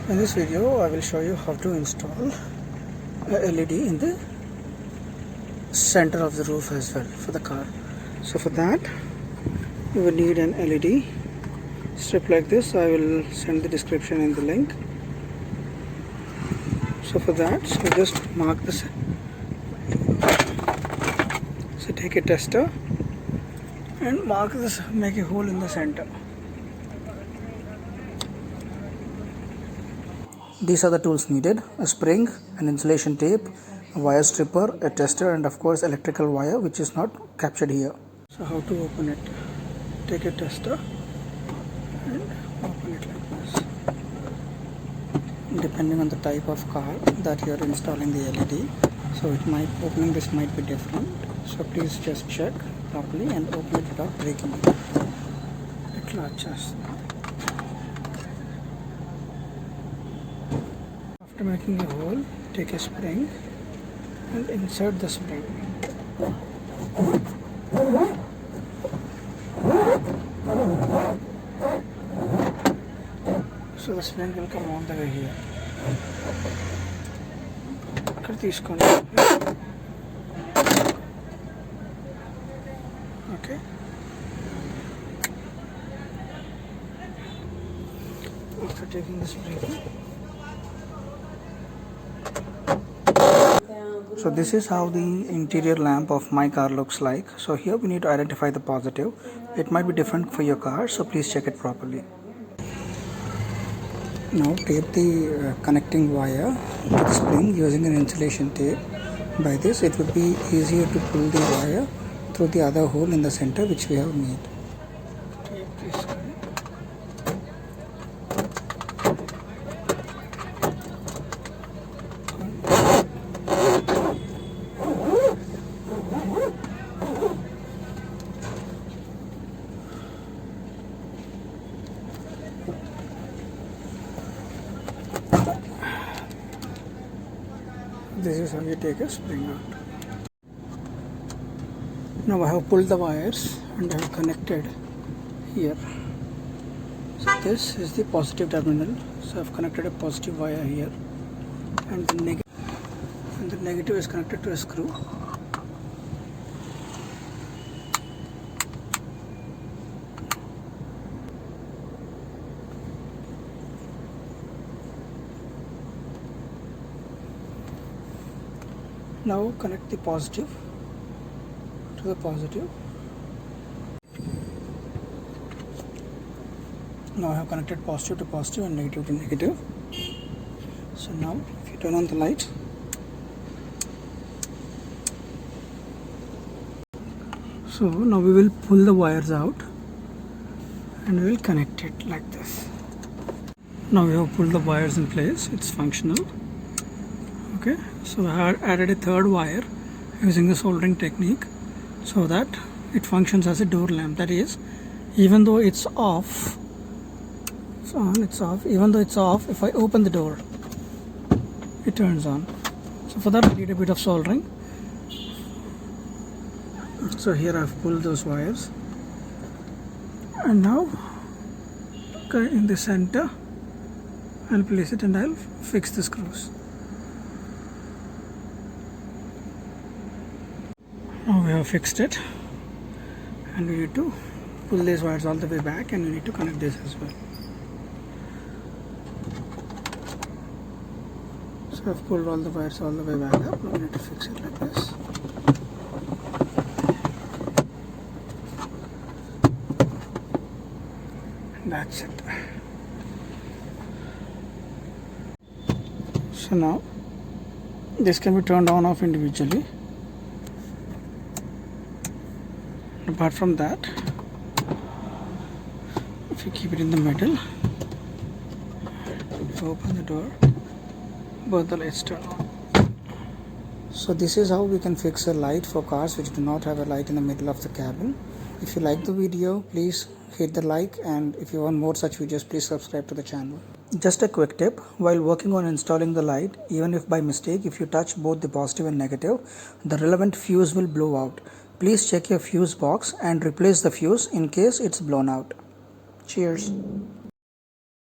In this video I will show you how to install a LED in the center of the roof as well for the car. So for that you will need an LED strip like this. I will send the description in the link. So for that, so just mark this. So take a tester and mark this, make a hole in the center. These are the tools needed: a spring, an insulation tape, a wire stripper, a tester, and of course electrical wire, which is not captured here. So how to open it? Take a tester and open it like this. Depending on the type of car that you are installing the LED, so opening this might be different. So please just check properly and open it without breaking it. It latches. After making a hole, take a spring and insert the spring. So the spring will come all the way here. Okay. After taking the spring. So this is how the interior lamp of my car looks like. So here we need to identify the positive. It might be different for your car, so please check it properly. Now tape the connecting wire to the spring using an insulation tape. By this it would be easier to pull the wire through the other hole in the center which we have made. Tape this. This is how you take a spring out. Now I have pulled the wires and I have connected here. So this is the positive terminal. So I have connected a positive wire here, and the negative is connected to a screw. Now connect the positive to the positive. Now I have connected positive to positive and negative to negative. So now if you turn on the light, so now we will pull the wires out and we will connect it like this. Now we have pulled the wires in place, it's functional. Okay, so I have added a third wire using the soldering technique so that it functions as a door lamp. That is, even though it's off, it's on, it's off, even though it's off, if I open the door, it turns on. So for that I need a bit of soldering. So here I've pulled those wires, and now in the center I'll place it and I'll fix the screws. Now we have fixed it, and we need to pull these wires all the way back, and we need to connect this as well. So I've pulled all the wires all the way back up. Now we need to fix it like this. And that's it. So now this can be turned on off individually. Apart from that, if you keep it in the middle, if you open the door, both the lights turn on. So this is how we can fix a light for cars which do not have a light in the middle of the cabin. If you like the video, please hit the like, and if you want more such videos, please subscribe to the channel. Just a quick tip: while working on installing the light, even if by mistake if you touch both the positive and negative, the relevant fuse will blow out. Please check your fuse box and replace the fuse in case it's blown out. Cheers.